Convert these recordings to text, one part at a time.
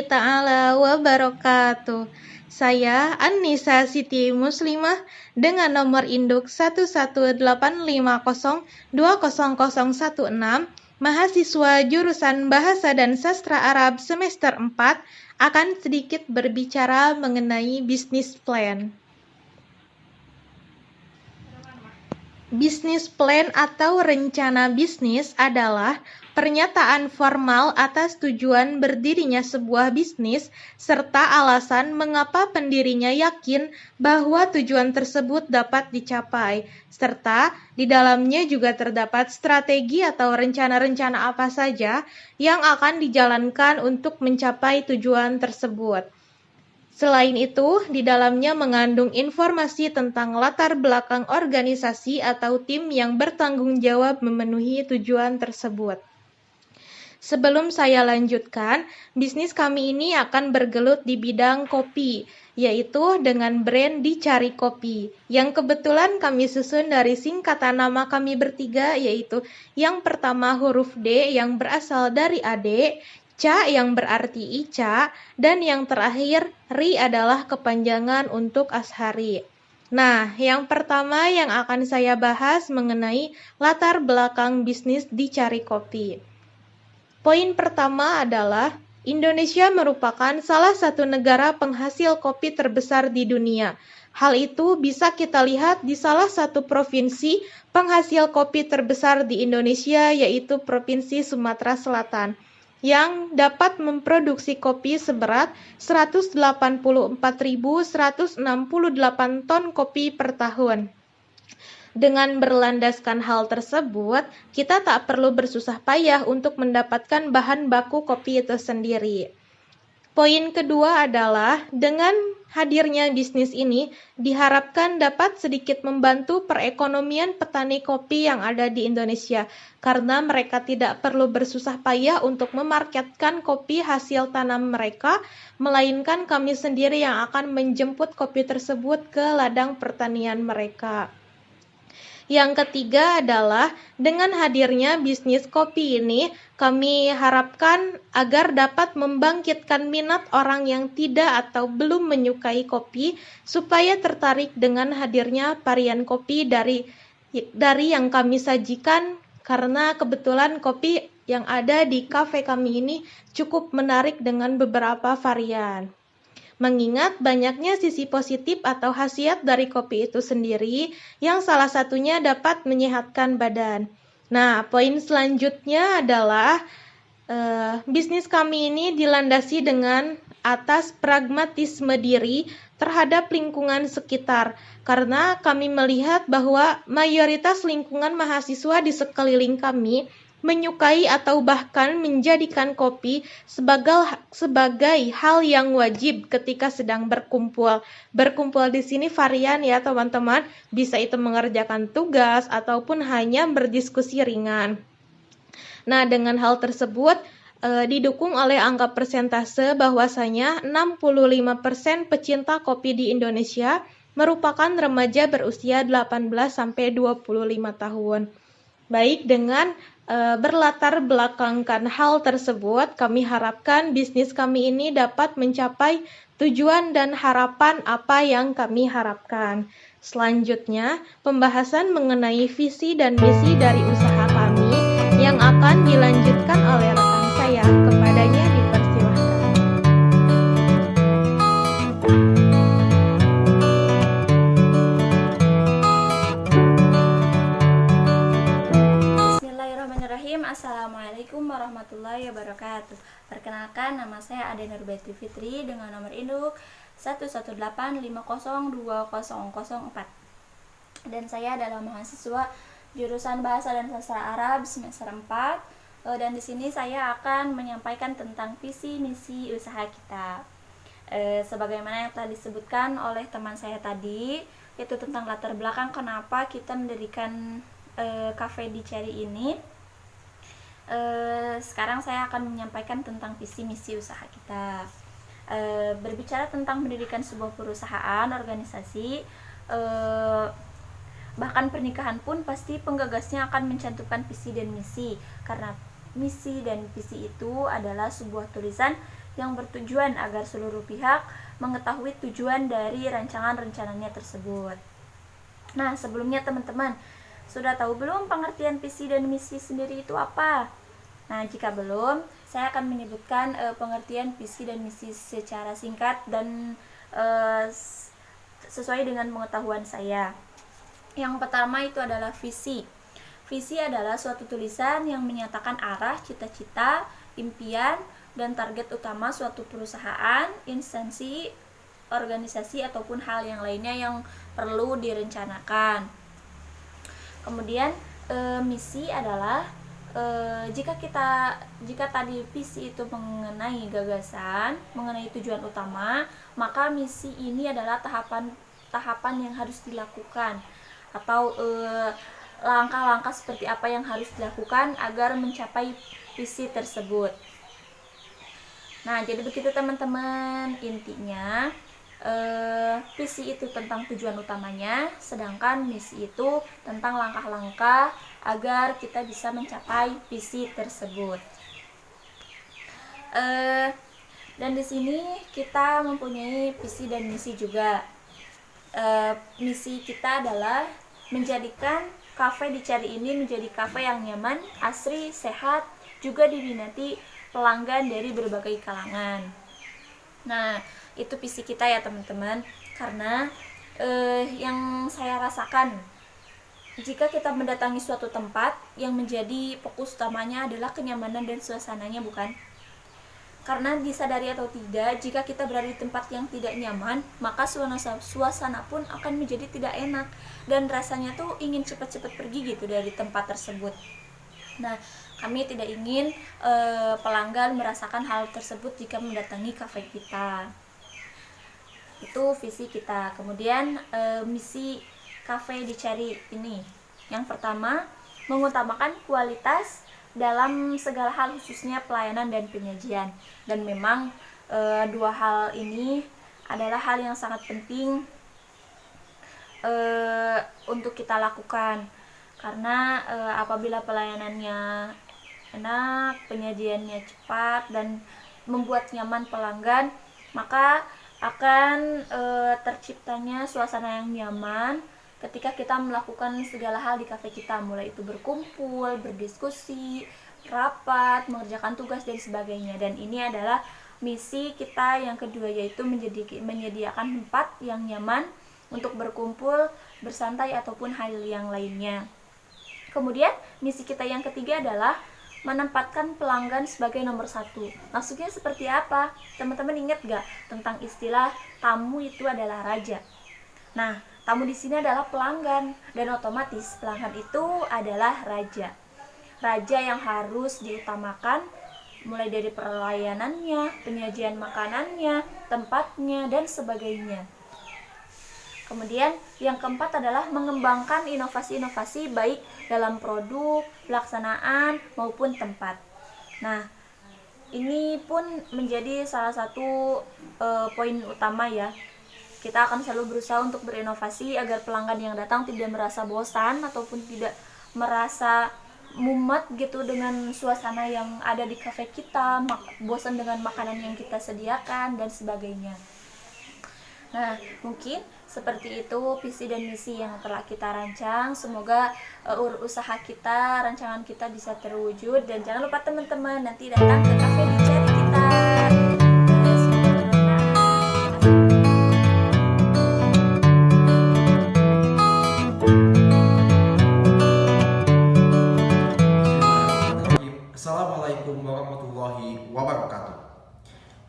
Ta'ala wabarakatuh. Saya Annisa Siti Muslimah dengan nomor induk 11850200016, mahasiswa jurusan Bahasa dan Sastra Arab semester 4, akan sedikit berbicara mengenai bisnis plan. Bisnis plan atau rencana bisnis adalah pernyataan formal atas tujuan berdirinya sebuah bisnis serta alasan mengapa pendirinya yakin bahwa tujuan tersebut dapat dicapai, serta di dalamnya juga terdapat strategi atau rencana-rencana apa saja yang akan dijalankan untuk mencapai tujuan tersebut. Selain itu, di dalamnya mengandung informasi tentang latar belakang organisasi atau tim yang bertanggung jawab memenuhi tujuan tersebut. Sebelum saya lanjutkan, bisnis kami ini akan bergelut di bidang kopi, yaitu dengan brand Dicari Kopi, yang kebetulan kami susun dari singkatan nama kami bertiga, yaitu yang pertama huruf D yang berasal dari Ade, Ca yang berarti Ica, dan yang terakhir Ri adalah kepanjangan untuk Ashari. Nah, yang pertama yang akan saya bahas mengenai latar belakang bisnis Dicari Kopi. Poin pertama adalah Indonesia merupakan salah satu negara penghasil kopi terbesar di dunia. Hal itu bisa kita lihat di salah satu provinsi penghasil kopi terbesar di Indonesia, yaitu Provinsi Sumatera Selatan, yang dapat memproduksi kopi seberat 184.168 ton kopi per tahun. Dengan berlandaskan hal tersebut, kita tak perlu bersusah payah untuk mendapatkan bahan baku kopi itu sendiri. Poin kedua adalah dengan hadirnya bisnis ini diharapkan dapat sedikit membantu perekonomian petani kopi yang ada di Indonesia, karena mereka tidak perlu bersusah payah untuk memarketkan kopi hasil tanam mereka, melainkan kami sendiri yang akan menjemput kopi tersebut ke ladang pertanian mereka. Yang ketiga adalah dengan hadirnya bisnis kopi ini, kami harapkan agar dapat membangkitkan minat orang yang tidak atau belum menyukai kopi, supaya tertarik dengan hadirnya varian kopi dari yang kami sajikan, karena kebetulan kopi yang ada di kafe kami ini cukup menarik dengan beberapa varian. Mengingat banyaknya sisi positif atau khasiat dari kopi itu sendiri, yang salah satunya dapat menyehatkan badan. Nah, poin selanjutnya adalah bisnis kami ini dilandasi dengan atas pragmatisme diri terhadap lingkungan sekitar, karena kami melihat bahwa mayoritas lingkungan mahasiswa di sekeliling kami menyukai atau bahkan menjadikan kopi sebagai hal yang wajib ketika sedang berkumpul. Berkumpul di sini varian ya teman-teman, bisa itu mengerjakan tugas ataupun hanya berdiskusi ringan. Nah, dengan hal tersebut didukung oleh angka persentase bahwasanya 65% pecinta kopi di Indonesia merupakan remaja berusia 18-25 tahun. Baik, dengan berlatar belakangkan hal tersebut, kami harapkan bisnis kami ini dapat mencapai tujuan dan harapan apa yang kami harapkan. Selanjutnya, pembahasan mengenai visi dan misi dari usaha kami yang akan dilanjutkan oleh rekan saya. Kepadanya dipersilahkan. Assalamualaikum warahmatullahi wabarakatuh. Perkenalkan, nama saya Ade Nurbeti Fitri dengan nomor induk 118502004. Dan saya adalah mahasiswa jurusan Bahasa dan Sastra Arab semester 4. Dan di sini saya akan menyampaikan tentang visi misi usaha kita. Sebagaimana yang telah disebutkan oleh teman saya tadi, yaitu tentang latar belakang kenapa kita mendirikan Cafe Dicari ini. Sekarang saya akan menyampaikan tentang visi misi usaha kita. Berbicara tentang mendirikan sebuah perusahaan, organisasi, bahkan pernikahan pun pasti penggagasnya akan mencantumkan visi dan misi, karena misi dan visi itu adalah sebuah tulisan yang bertujuan agar seluruh pihak mengetahui tujuan dari rancangan-rencananya tersebut. Nah, sebelumnya teman-teman, sudah tahu belum pengertian visi dan misi sendiri itu apa? Nah, jika belum, saya akan menyebutkan pengertian visi dan misi secara singkat dan sesuai dengan pengetahuan saya. Yang pertama itu adalah visi. Visi adalah suatu tulisan yang menyatakan arah, cita-cita, impian, dan target utama suatu perusahaan, instansi, organisasi, ataupun hal yang lainnya yang perlu direncanakan. Kemudian misi adalah jika tadi visi itu mengenai gagasan, mengenai tujuan utama, maka misi ini adalah tahapan yang harus dilakukan atau langkah-langkah seperti apa yang harus dilakukan agar mencapai visi tersebut. Nah, jadi begitu teman-teman, intinya visi itu tentang tujuan utamanya, sedangkan misi itu tentang langkah-langkah agar kita bisa mencapai visi tersebut. Dan di sini kita mempunyai visi dan misi juga. Misi kita adalah menjadikan kafe Dicari ini menjadi kafe yang nyaman, asri, sehat, juga diminati pelanggan dari berbagai kalangan. Nah, itu visi kita ya teman-teman, karena yang saya rasakan jika kita mendatangi suatu tempat, yang menjadi fokus utamanya adalah kenyamanan dan suasananya, bukan? Karena disadari atau tidak, jika kita berada di tempat yang tidak nyaman, maka suasana pun akan menjadi tidak enak dan rasanya tuh ingin cepat-cepat pergi gitu dari tempat tersebut. Nah, kami tidak ingin pelanggan merasakan hal tersebut jika mendatangi kafe kita. Itu visi kita. Kemudian misi kafe Dicari ini, yang pertama, mengutamakan kualitas dalam segala hal, khususnya pelayanan dan penyajian. Dan memang dua hal ini adalah hal yang sangat penting untuk kita lakukan, karena apabila pelayanannya enak, penyajiannya cepat dan membuat nyaman pelanggan, maka akan terciptanya suasana yang nyaman ketika kita melakukan segala hal di kafe kita, mulai itu berkumpul, berdiskusi, rapat, mengerjakan tugas dan sebagainya. Dan ini adalah misi kita yang kedua, yaitu menyediakan tempat yang nyaman untuk berkumpul, bersantai ataupun hal yang lainnya. Kemudian misi kita yang ketiga adalah menempatkan pelanggan sebagai nomor satu. Maksudnya seperti apa? Teman-teman ingat gak tentang istilah tamu itu adalah raja? Nah, tamu di sini adalah pelanggan, dan otomatis pelanggan itu adalah raja. Raja yang harus diutamakan, mulai dari pelayanannya, penyajian makanannya, tempatnya, dan sebagainya. Kemudian yang keempat adalah mengembangkan inovasi-inovasi baik dalam produk, pelaksanaan, maupun tempat. Nah, ini pun menjadi salah satu poin utama ya. Kita akan selalu berusaha untuk berinovasi agar pelanggan yang datang tidak merasa bosan ataupun tidak merasa mumet gitu dengan suasana yang ada di kafe kita, bosan dengan makanan yang kita sediakan dan sebagainya. Nah, mungkin seperti itu visi dan misi yang telah kita rancang. Semoga usaha kita, rancangan kita bisa terwujud, dan jangan lupa teman-teman nanti datang ke kafe Dicari kita. Assalamualaikum warahmatullahi wabarakatuh.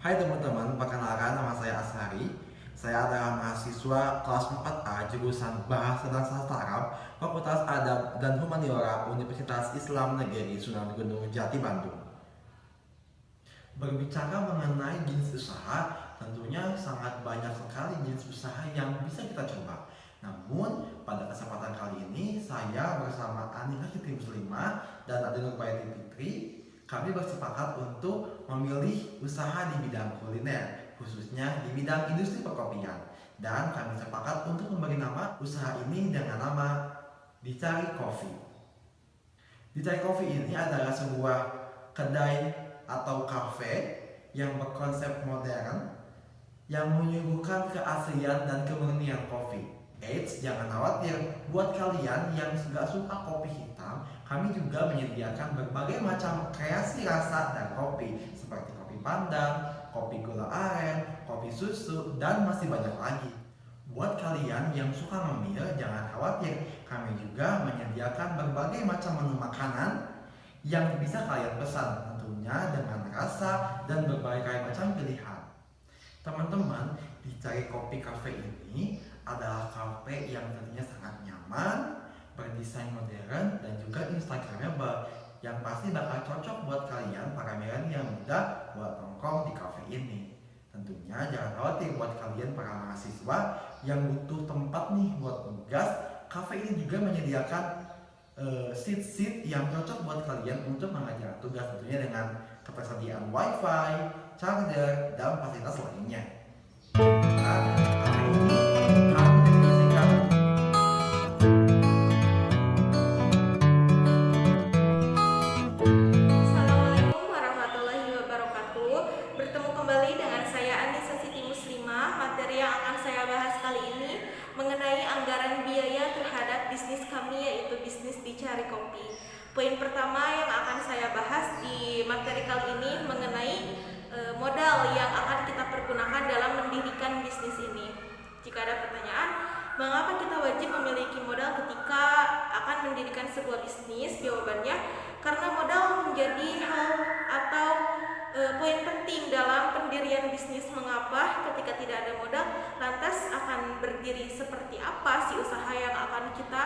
Hai teman-teman, perkenalkan nama saya Ashari. Saya adalah mahasiswa kelas 4A jurusan Bahasa dan Sastra Arab, Fakultas Adab dan Humaniora Universitas Islam Negeri Sunan Gunung Jati, Bandung. Berbicara mengenai jenis usaha, tentunya sangat banyak sekali jenis usaha yang bisa kita coba. Namun, pada kesempatan kali ini, saya bersama Anika Siti Muslimah dan Ade Nurbaiti Fitri, kami bersepakat untuk memilih usaha di bidang kuliner, khususnya di bidang industri perkopian. Dan kami sepakat untuk memberi nama usaha ini dengan nama Dicari Coffee. Dicari Coffee ini adalah sebuah kedai atau kafe yang berkonsep modern yang menyuguhkan keaslian dan kemurnian kopi. Eits, jangan khawatir, buat kalian yang gak suka kopi hitam, kami juga menyediakan berbagai macam kreasi rasa dan kopi seperti kopi pandan, kopi gula aren, kopi susu, dan masih banyak lagi. Buat kalian yang suka ngemil, jangan khawatir, kami juga menyediakan berbagai macam menu makanan yang bisa kalian pesan, tentunya dengan rasa dan berbagai macam pilihan. Teman-teman, di Cari Kopi Cafe ini adalah kafe yang tentunya sangat nyaman, berdesain modern, dan juga instagramable, yang pasti bakal cocok buat kalian para milenial muda buat nongkrong di kafe ini. Tentunya jangan khawatir buat kalian para mahasiswa yang butuh tempat nih buat nugas, kafe ini juga menyediakan seat yang cocok buat kalian untuk mengajar tugas, tentunya dengan ketersediaan wifi, charger, dan fasilitas lainnya. Nah, kafe ini kami dedikasikan. Assalamualaikum warahmatullahi wabarakatuh. Bertemu kembali dengan saya Anissa Siti Muslimah. Materi yang akan saya bahas kali ini mengenai anggaran biaya terhadap bisnis kami, yaitu bisnis di Cari Kopi. Poin pertama yang akan saya bahas di materi kali ini mengenai modal yang akan kita pergunakan dalam mendirikan bisnis ini. Jika ada pertanyaan, mengapa kita wajib memiliki modal ketika akan mendirikan sebuah bisnis? Jawabannya, karena modal menjadi hal atau poin penting dalam pendirian bisnis. Mengapa? Ketika tidak ada modal, lantas akan berdiri seperti apa si usaha yang akan kita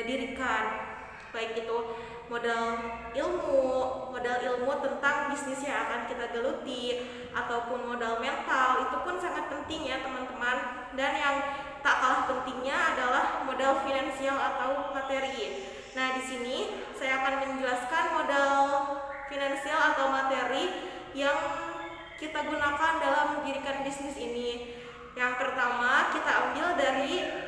dirikan? Baik itu modal ilmu tentang bisnis yang akan kita geluti, ataupun modal mental, itu pun sangat penting ya teman-teman. Dan yang tak kalah pentingnya adalah modal finansial atau materi. Nah, di sini saya akan menjelaskan modal finansial atau materi yang kita gunakan dalam mendirikan bisnis ini. Yang pertama, kita ambil dari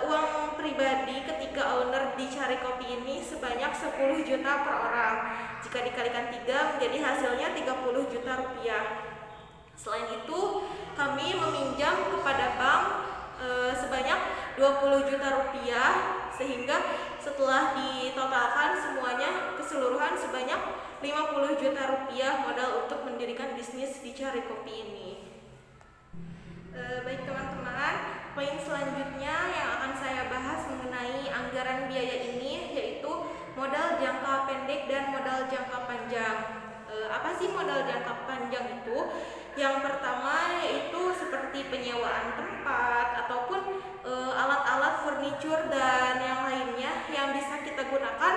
uang pribadi ketika owner di Cari Kopi ini sebanyak 10 juta per orang. Jika dikalikan 3 menjadi hasilnya 30 juta rupiah. Selain itu, kami meminjam kepada bank sebanyak 20 juta rupiah, sehingga setelah ditotalkan semuanya keseluruhan sebanyak 50 juta rupiah modal untuk mendirikan bisnis di Cari Kopi ini. Baik teman-teman, poin selanjutnya yang akan saya bahas mengenai anggaran biaya ini yaitu modal jangka pendek dan modal jangka panjang. Apa sih modal jangka panjang itu? Yang pertama yaitu seperti penyewaan tempat ataupun alat-alat furniture dan yang lainnya yang bisa kita gunakan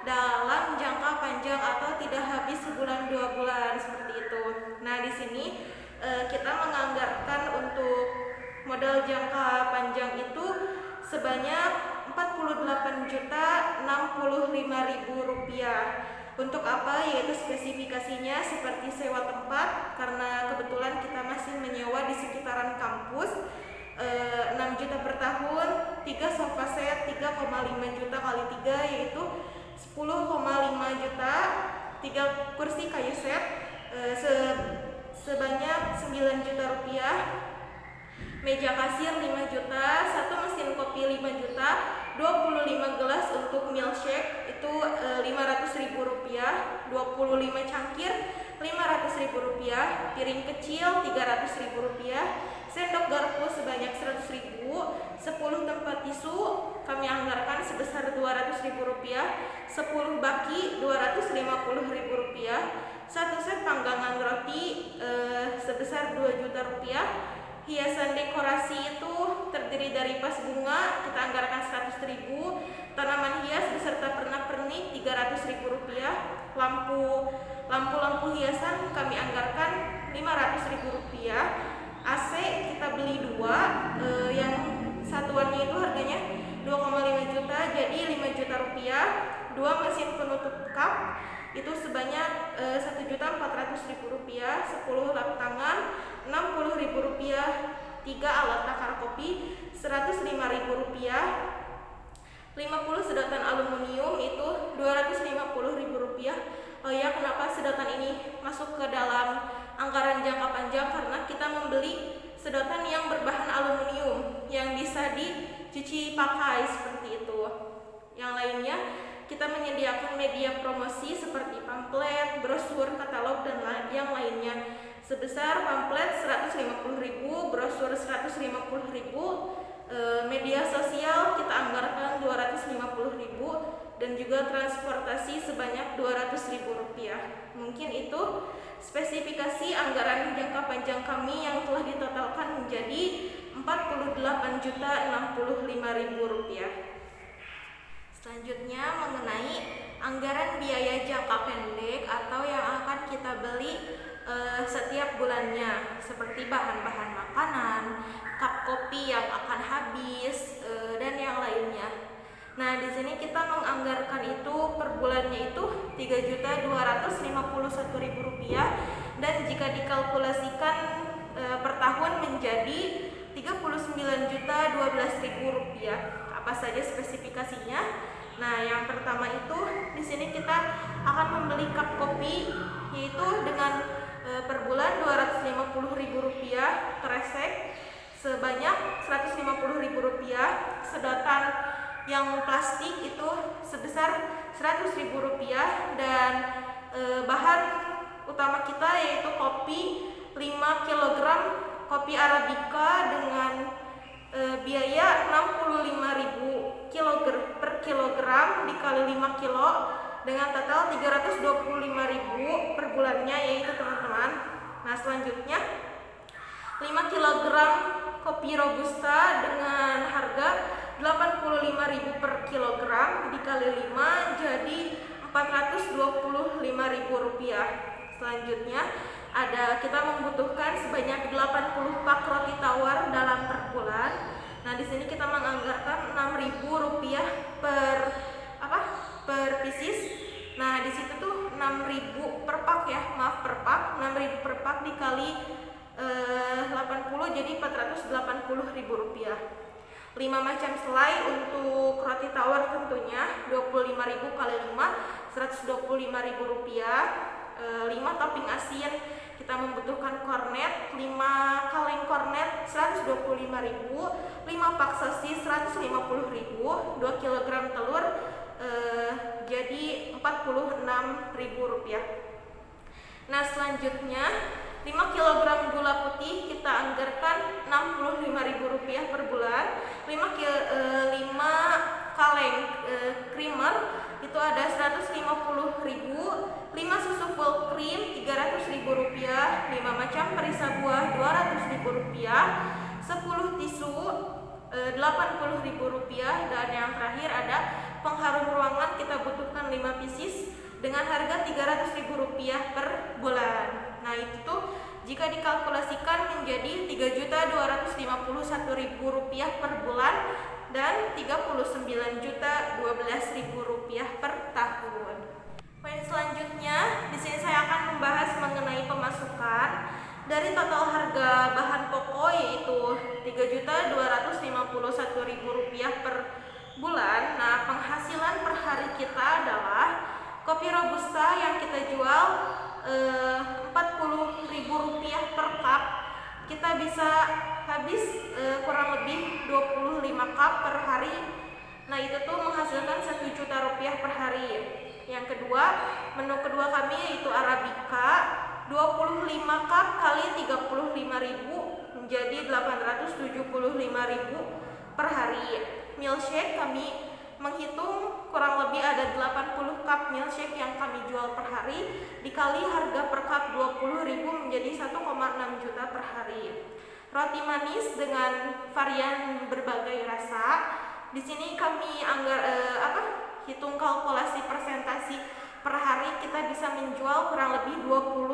dalam jangka panjang atau tidak habis sebulan 2 bulan seperti itu. Nah, di sini kita menganggarkan untuk modal jangka panjang itu sebanyak 48.065.000 rupiah. Untuk apa? Yaitu spesifikasinya seperti sewa tempat, karena kebetulan kita masih menyewa di sekitaran kampus, 6 juta per tahun, 3 sofa set 3,5 juta kali 3 yaitu 10,5 juta, 3 kursi kayu set sebanyak 9 juta rupiah, meja kasir 5 juta, 1 mesin kopi 5 juta, 25 gelas untuk milkshake itu 500.000 rupiah, 25 cangkir 500.000 rupiah, piring kecil 300.000 rupiah, sendok garpu sebanyak 100.000, 10 tempat tisu kami anggarkan sebesar 200.000 rupiah, 10 baki 250.000 rupiah, 1 set panggangan roti sebesar 2 juta rupiah. Hiasan dekorasi itu terdiri dari vas bunga, kita anggarkan 100.000, tanaman hias beserta pernak-pernik 300.000 rupiah, lampu hiasan kami anggarkan 500.000 rupiah, AC kita beli 2, yang satuannya itu harganya 2,5 juta, jadi 5 juta rupiah, 2 mesin penutup cup itu sebanyak 1.400.000 rupiah, 10 lap tangan 60.000 rupiah, 3 alat takar kopi 105.000 rupiah, 50 sedotan aluminium itu 250.000 rupiah. Oh ya, kenapa sedotan ini masuk ke dalam membeli sedotan yang berbahan aluminium yang bisa dicuci pakai seperti itu. Yang lainnya, kita menyediakan media promosi seperti pamflet, brosur, katalog, dan yang lainnya. Sebesar pamflet 150.000, brosur 150.000, media sosial kita anggarkan 250.000, dan juga transportasi sebanyak 200.000 rupiah. Mungkin itu spesifikasi anggaran jangka panjang kami yang telah ditotalkan menjadi 48.065.000 rupiah. Selanjutnya mengenai anggaran biaya jangka pendek atau yang akan kita beli setiap bulannya, seperti bahan-bahan makanan, cup kopi yang akan habis, dan yang lainnya. Nah, di sini kita menganggarkan itu per bulannya itu 3.251.000 rupiah, dan jika dikalkulasikan per tahun menjadi 39.012.000 rupiah. Apa saja spesifikasinya? Nah, yang pertama itu di sini kita akan membeli cup kopi, yaitu dengan per bulan 250.000 rupiah, kresek sebanyak 150.000 rupiah, sedotan yang plastik itu sebesar 100.000 rupiah, dan bahan utama kita yaitu kopi 5 kg kopi Arabica dengan biaya 65.000 per kilogram dikali 5 kilo dengan total 325.000 per bulannya, yaitu teman-teman. Nah, selanjutnya 5 kg kopi Robusta dengan harga 85.000 per kilogram dikali 5 jadi 425.000 rupiah. Selanjutnya kita membutuhkan sebanyak 80 pak roti tawar dalam per bulan. Nah, di sini kita menganggarkan 6.000 rupiah per pieces. Nah, di situ tuh 6.000 per pak ya, per pak, 6.000 per pak dikali 80 jadi 480.000 rupiah. 5 macam selai untuk roti tawar tentunya 25.000 kali 5 125.000 rupiah. 5 topping asin kita membutuhkan kornet 5 kaleng kornet 125.000, 5 pak sosis 150.000, 2 kg telur jadi 46.000 rupiah. Nah, selanjutnya 5 kg gula putih kita anggarkan 65.000 rupiah per bulan. 5 kaleng creamer itu ada 150.000, 5 susu full cream 300.000 rupiah, 5 macam perisa buah 200.000 rupiah, 10 tisu 80.000 rupiah, dan yang terakhir ada pengharum ruangan kita butuhkan 5 pieces dengan harga 300.000 rupiah per bulan. Nah, itu tuh jika dikalkulasikan menjadi 3.251.000 rupiah per bulan dan 39.012.000 rupiah per tahun. Poin selanjutnya, di sini saya akan membahas mengenai pemasukan. Dari total harga bahan pokok yaitu 3.251.000 rupiah per bulan. Nah, penghasilan per hari kita adalah kopi Robusta yang kita jual 40.000 rupiah per cup. Kita bisa habis kurang lebih 25 cup per hari. Nah, itu tuh menghasilkan 1 juta rupiah per hari. Yang kedua, menu kedua kami yaitu Arabica 25 cup kali 35.000 menjadi 875.000 per hari. Milkshake kami menghitung kurang lebih ada 80 cup milkshake yang kami jual per hari dikali harga per cup 20.000 menjadi 1,6 juta per hari. Roti manis dengan varian berbagai rasa. Di sini kami hitung kalkulasi persentasi per hari kita bisa menjual kurang lebih 20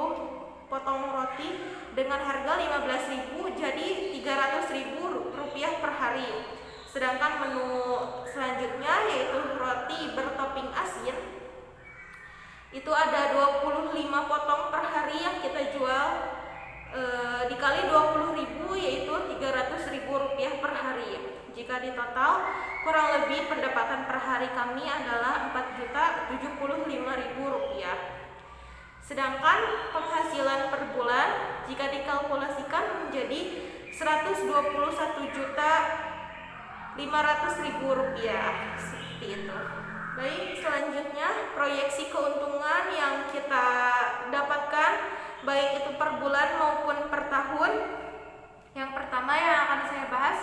potong roti dengan harga 15.000 jadi 300.000 rupiah per hari. Sedangkan menu selanjutnya yaitu roti bertopping asin itu ada 25 potong per hari yang kita jual dikali 20.000 yaitu 300.000 rupiah per hari. Jika di total kurang lebih pendapatan per hari kami adalah 4.075.000 rupiah. Sedangkan penghasilan per bulan jika dikalkulasikan menjadi Rp121.500.000 seperti itu. Baik, selanjutnya proyeksi keuntungan yang kita dapatkan baik itu per bulan maupun per tahun. Yang pertama yang akan saya bahas,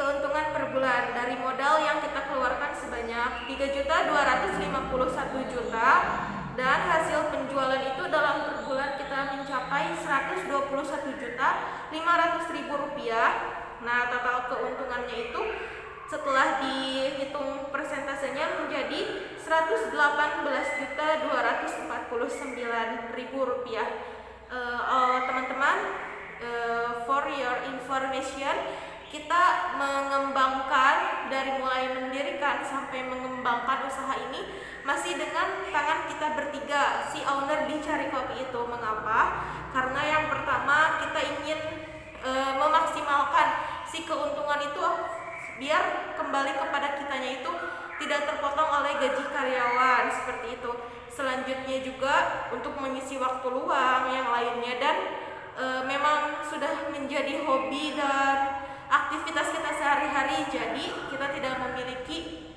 keuntungan per bulan dari modal yang kita keluarkan sebanyak Rp3.251.000.000 dan hasil penjualan itu dalam per bulan kita mencapai Rp121.500.000. Nah, total keuntungannya itu setelah dihitung persentasenya menjadi Rp118.249.000. Teman-teman, for your information, kita mengembangkan dari mulai mendirikan sampai mengembangkan usaha ini masih dengan tangan kita bertiga, si owner di Cari Kopi itu. Mengapa? Karena yang pertama kita ingin memaksimalkan si keuntungan itu biar kembali kepada kitanya itu tidak terpotong oleh gaji karyawan seperti itu. Selanjutnya juga untuk mengisi waktu luang yang lainnya, dan memang sudah menjadi hobi dan aktivitas kita sehari-hari, jadi kita tidak memiliki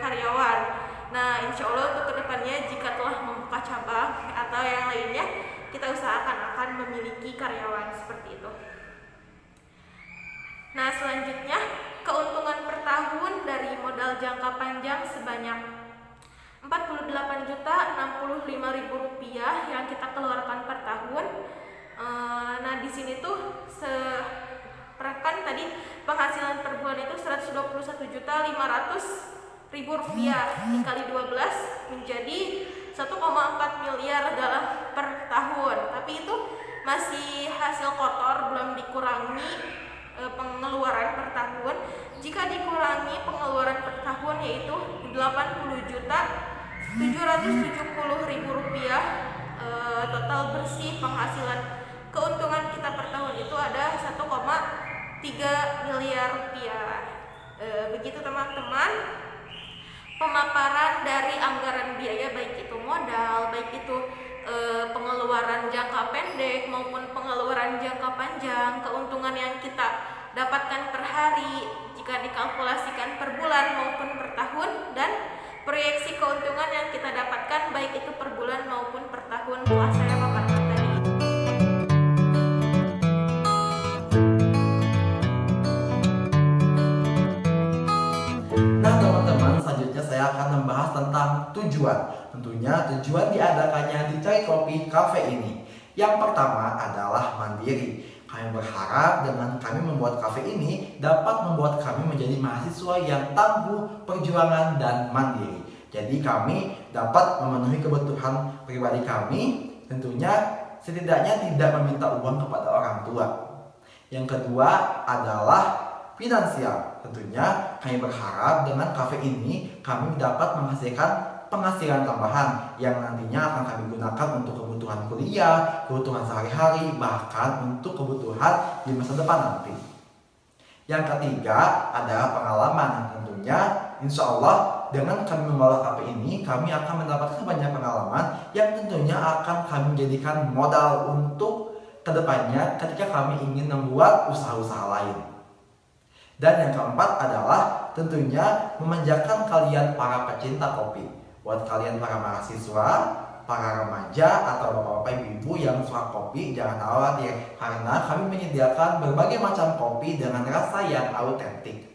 karyawan. Nah, insya Allah untuk kedepannya jika telah membuka cabang atau yang lainnya, kita usahakan akan memiliki karyawan seperti itu. Nah, selanjutnya keuntungan per tahun dari modal jangka panjang sebanyak Rp48.065.000 yang kita keluarkan per tahun. Nah, di sini tuh kan tadi penghasilan per bulan itu Rp121.500.000 dikali 12 menjadi 1,4 miliar dalam per tahun. Tapi itu masih hasil kotor, belum dikurangi pengeluaran per tahun. Jika dikurangi pengeluaran per tahun yaitu Rp80.770.000, total bersih penghasilan keuntungan kita per tahun itu ada 1,3 miliar rupiah. Begitu teman-teman pemaparan dari anggaran biaya, baik itu modal, baik itu pengeluaran jangka pendek maupun pengeluaran jangka panjang, keuntungan yang kita dapatkan per hari jika dikalkulasikan per bulan maupun per tahun, dan proyeksi keuntungan yang kita dapatkan baik itu per bulan maupun per tahun telah saya paparkan tadi. Nah teman-teman, selanjutnya saya akan membahas tentang tujuan. Tentunya tujuan diadakannya di Cari Kopi Cafe ini. Yang pertama adalah mandiri. Kami berharap dengan kami membuat kafe ini dapat membuat kami menjadi mahasiswa yang tangguh, perjuangan, dan mandiri. Jadi kami dapat memenuhi kebutuhan pribadi kami, tentunya setidaknya tidak meminta uang kepada orang tua. Yang kedua adalah finansial. Tentunya kami berharap dengan kafe ini kami dapat menghasilkan penghasilan tambahan yang nantinya akan kami gunakan untuk kebutuhan kuliah, kebutuhan sehari-hari, bahkan untuk kebutuhan di masa depan nanti. Yang ketiga adalah pengalaman, yang tentunya insya Allah dengan kami membawa kafe ini kami akan mendapatkan banyak pengalaman yang tentunya akan kami jadikan modal untuk kedepannya ketika kami ingin membuat usaha-usaha lain. Dan yang keempat adalah tentunya memanjakan kalian para pecinta kopi. Buat kalian para mahasiswa, para remaja, atau bapak-bapak ibu-ibu yang suka kopi, jangan khawatir karena kami menyediakan berbagai macam kopi dengan rasa yang autentik.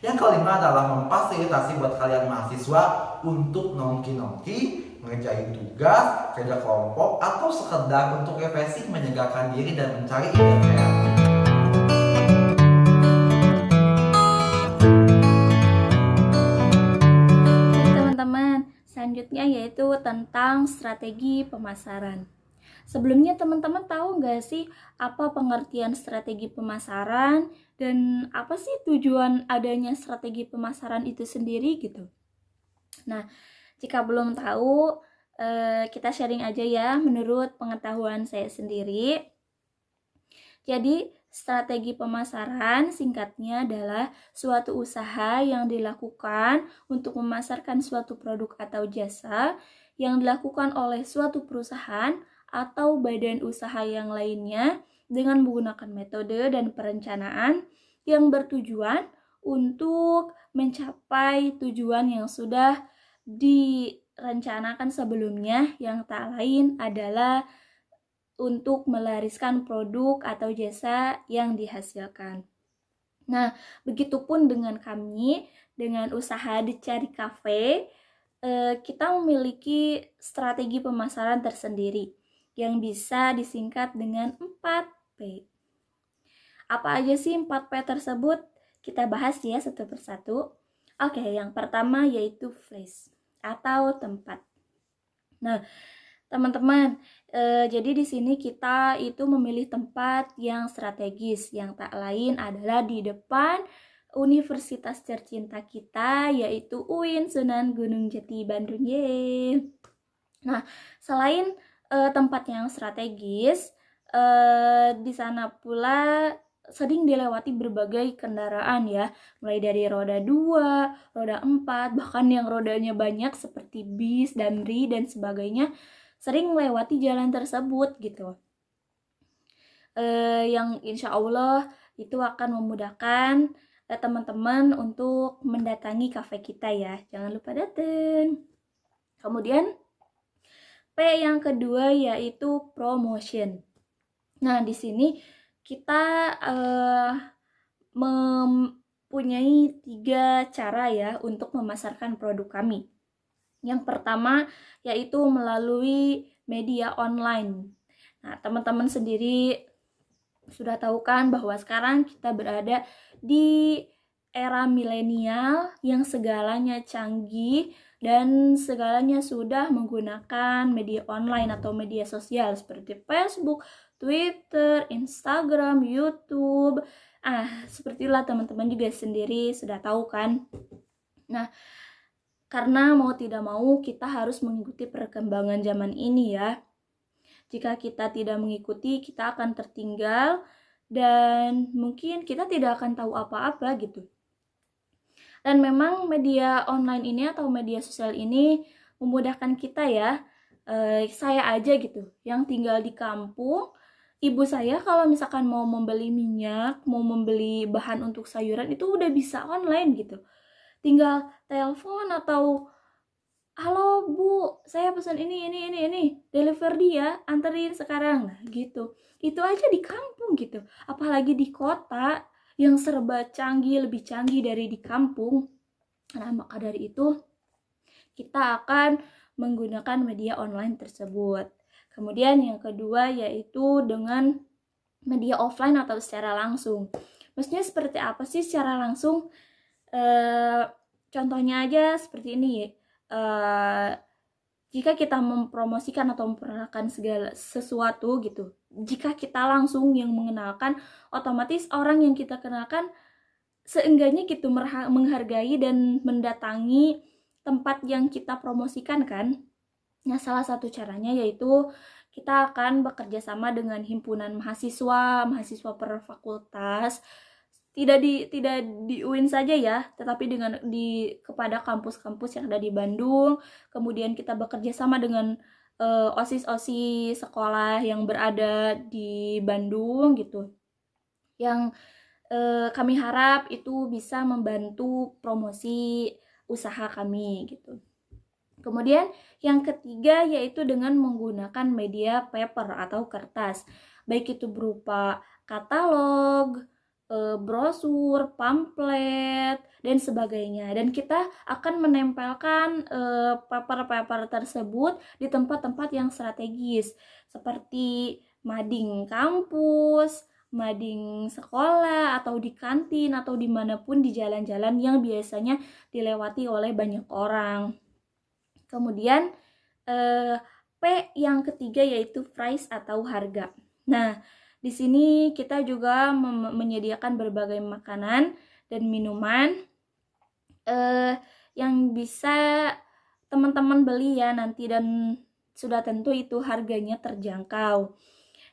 Yang kelima adalah memfasilitasi buat kalian mahasiswa untuk nongki-nongki, mengerjain tugas, kerja kelompok, atau sekedar untuk refreshing, menyegarkan diri dan mencari ide kreatif. Selanjutnya yaitu tentang strategi pemasaran. Sebelumnya teman-teman tahu nggak sih apa pengertian strategi pemasaran dan apa sih tujuan adanya strategi pemasaran itu sendiri gitu. Nah, jika belum tahu, kita sharing aja ya menurut pengetahuan saya sendiri. Jadi strategi pemasaran singkatnya adalah suatu usaha yang dilakukan untuk memasarkan suatu produk atau jasa yang dilakukan oleh suatu perusahaan atau badan usaha yang lainnya dengan menggunakan metode dan perencanaan yang bertujuan untuk mencapai tujuan yang sudah direncanakan sebelumnya, yang tak lain adalah untuk melariskan produk atau jasa yang dihasilkan. Nah, begitupun dengan kami, dengan usaha Dicari Cafe, kita memiliki strategi pemasaran tersendiri yang bisa disingkat dengan 4P. Apa aja sih 4P tersebut? Kita bahas ya satu persatu. Oke, yang pertama yaitu place atau tempat. Nah, teman-teman, jadi di sini kita itu memilih tempat yang strategis, yang tak lain adalah di depan universitas tercinta kita, yaitu UIN Sunan Gunung Jati Bandung. Yeay. Nah, selain tempat yang strategis, di sana pula sering dilewati berbagai kendaraan ya, mulai dari roda 2, roda 4, bahkan yang rodanya banyak seperti bis, damri, dan sebagainya sering melewati jalan tersebut gitu. Yang insya Allah itu akan memudahkan teman-teman untuk mendatangi kafe kita ya. Jangan lupa datang. Kemudian P yang kedua yaitu promotion. Nah, di sini kita mempunyai 3 cara ya untuk memasarkan produk kami. Yang pertama yaitu melalui media online. Nah, teman-teman sendiri sudah tahu kan bahwa sekarang kita berada di era milenial yang segalanya canggih dan segalanya sudah menggunakan media online atau media sosial seperti Facebook, Twitter, Instagram, YouTube. Sepertilah teman-teman juga sendiri sudah tahu kan. Nah, karena mau tidak mau kita harus mengikuti perkembangan zaman ini ya. Jika kita tidak mengikuti, kita akan tertinggal dan mungkin kita tidak akan tahu apa-apa gitu. Dan memang media online ini atau media sosial ini memudahkan kita ya. Saya aja gitu yang tinggal di kampung, ibu saya kalau misalkan mau membeli minyak, mau membeli bahan untuk sayuran itu udah bisa online gitu. Tinggal telepon atau halo Bu, saya pesan ini, delivery ya, anterin sekarang, nah gitu. Itu aja di kampung gitu, apalagi di kota yang serba canggih, lebih canggih dari di kampung. Nah, maka dari itu kita akan menggunakan media online tersebut. Kemudian yang kedua yaitu dengan media offline atau secara langsung. Maksudnya seperti apa sih secara langsung? Contohnya aja seperti ini ya. Jika kita mempromosikan atau memperkenalkan segala sesuatu gitu, jika kita langsung yang mengenalkan, otomatis orang yang kita kenalkan seenggaknya gitu menghargai dan mendatangi tempat yang kita promosikan kan. Nah, salah satu caranya yaitu kita akan bekerja sama dengan himpunan mahasiswa per fakultas. Tidak di UIN saja ya, tetapi kepada kampus-kampus yang ada di Bandung. Kemudian kita bekerja sama dengan OSIS-OSIS sekolah yang berada di Bandung gitu. Yang kami harap itu bisa membantu promosi usaha kami gitu. Kemudian yang ketiga yaitu dengan menggunakan media paper atau kertas, baik itu berupa katalog, brosur, pamflet, dan sebagainya. Dan kita akan menempelkan paper-paper tersebut di tempat-tempat yang strategis seperti mading kampus, mading sekolah, atau di kantin, atau dimanapun di jalan-jalan yang biasanya dilewati oleh banyak orang. Kemudian P yang ketiga yaitu price atau harga. Nah, di sini kita juga menyediakan berbagai makanan dan minuman yang bisa teman-teman beli ya nanti, dan sudah tentu itu harganya terjangkau.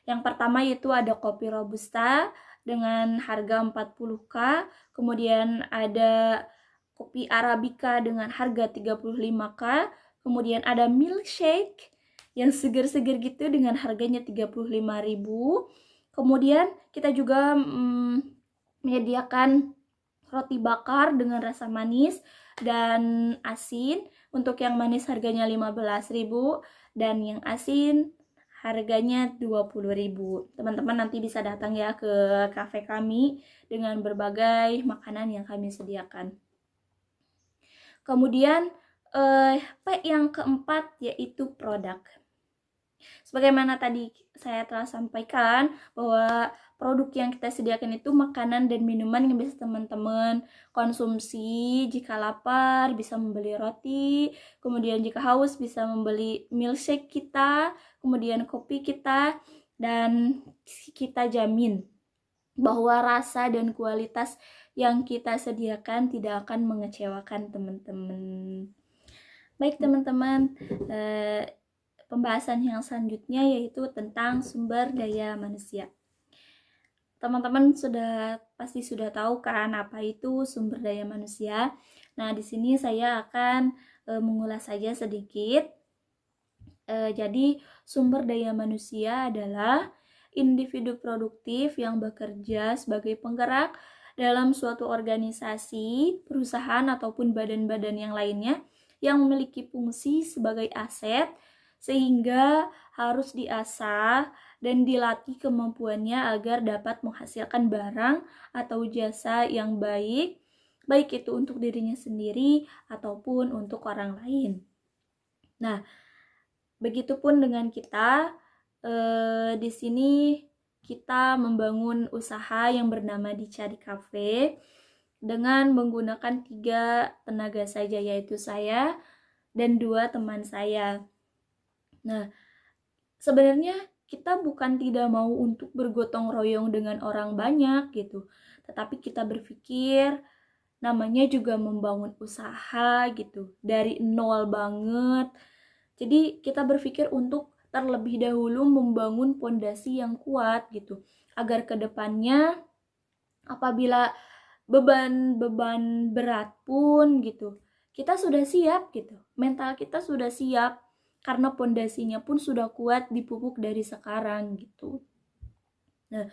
Yang pertama yaitu ada kopi Robusta dengan harga 40.000, kemudian ada kopi Arabica dengan harga 35.000, Kemudian ada milkshake yang seger-seger gitu dengan harganya 35.000. Kemudian kita juga menyediakan roti bakar dengan rasa manis dan asin. Untuk yang manis harganya 15.000 dan yang asin harganya 20.000. Teman-teman nanti bisa datang ya ke kafe kami dengan berbagai makanan yang kami sediakan. Kemudian P yang keempat yaitu produk. Sebagaimana tadi saya telah sampaikan bahwa produk yang kita sediakan itu makanan dan minuman yang bisa teman-teman konsumsi. Jika lapar bisa membeli roti, kemudian jika haus bisa membeli milkshake kita, kemudian kopi kita, dan kita jamin bahwa rasa dan kualitas yang kita sediakan tidak akan mengecewakan teman-teman. Baik teman-teman, pembahasan yang selanjutnya yaitu tentang sumber daya manusia. Teman-teman pasti sudah tahu kan apa itu sumber daya manusia. Nah, di sini saya akan mengulas saja sedikit. Jadi, sumber daya manusia adalah individu produktif yang bekerja sebagai penggerak dalam suatu organisasi, perusahaan, ataupun badan-badan yang lainnya yang memiliki fungsi sebagai aset, sehingga harus diasah dan dilatih kemampuannya agar dapat menghasilkan barang atau jasa yang baik itu untuk dirinya sendiri ataupun untuk orang lain. Nah, begitupun dengan kita, di sini kita membangun usaha yang bernama Dicari Cafe dengan menggunakan 3 tenaga saja, yaitu saya dan 2 teman saya. Nah, sebenarnya kita bukan tidak mau untuk bergotong royong dengan orang banyak gitu, tetapi kita berpikir namanya juga membangun usaha gitu, dari nol banget. Jadi kita berpikir untuk terlebih dahulu membangun fondasi yang kuat gitu, agar kedepannya apabila beban berat pun gitu, kita sudah siap gitu, mental kita sudah siap karena fondasinya pun sudah kuat dipupuk dari sekarang gitu. Nah,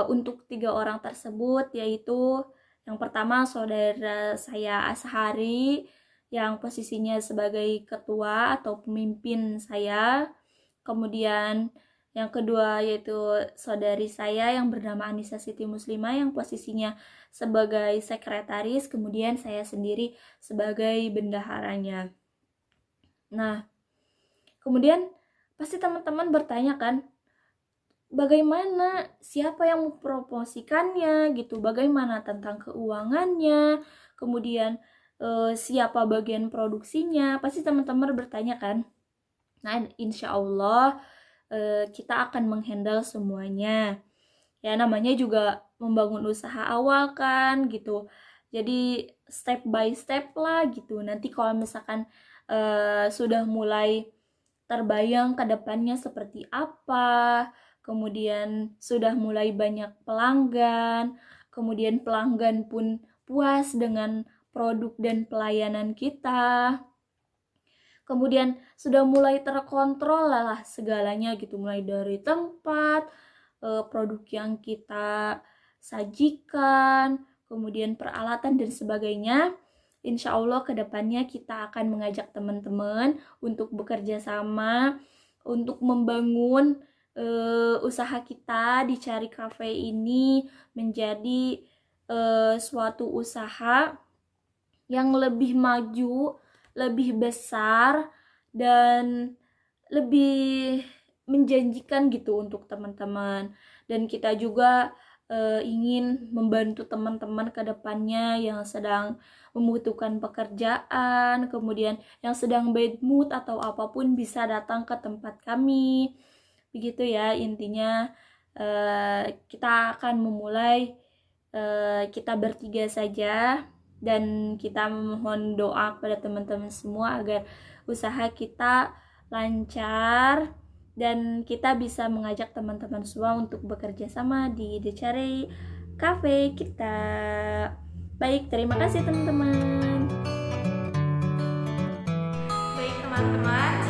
untuk 3 orang tersebut yaitu yang pertama saudara saya Ashari yang posisinya sebagai ketua atau pemimpin saya. Kemudian yang kedua yaitu saudari saya yang bernama Anissa Siti Muslimah yang posisinya sebagai sekretaris, kemudian saya sendiri sebagai bendaharanya. Nah, kemudian pasti teman-teman bertanya kan, bagaimana, siapa yang mempromosikannya gitu, bagaimana tentang keuangannya, kemudian siapa bagian produksinya, pasti teman-teman bertanya kan. Nah, insya Allah kita akan menghandle semuanya. Ya, namanya juga membangun usaha awal kan gitu. Jadi step by step lah gitu. Nanti kalau misalkan sudah mulai terbayang ke depannya seperti apa, kemudian sudah mulai banyak pelanggan, kemudian pelanggan pun puas dengan produk dan pelayanan kita, kemudian sudah mulai terkontrol lah segalanya gitu, mulai dari tempat, produk yang kita sajikan, kemudian peralatan dan sebagainya. Insya Allah kedepannya kita akan mengajak teman-teman untuk bekerja sama untuk membangun usaha kita Dicari Cafe ini menjadi suatu usaha yang lebih maju, lebih besar, dan lebih menjanjikan gitu untuk teman-teman. Dan kita juga ingin membantu teman-teman ke depannya yang sedang membutuhkan pekerjaan, kemudian yang sedang bad mood atau apapun bisa datang ke tempat kami. Begitu ya intinya. Kita akan memulai kita bertiga saja, dan kita memohon doa kepada teman-teman semua agar usaha kita lancar dan kita bisa mengajak teman-teman semua untuk bekerja sama di Dicari Cafe kita. Baik, terima kasih teman-teman. Baik teman-teman.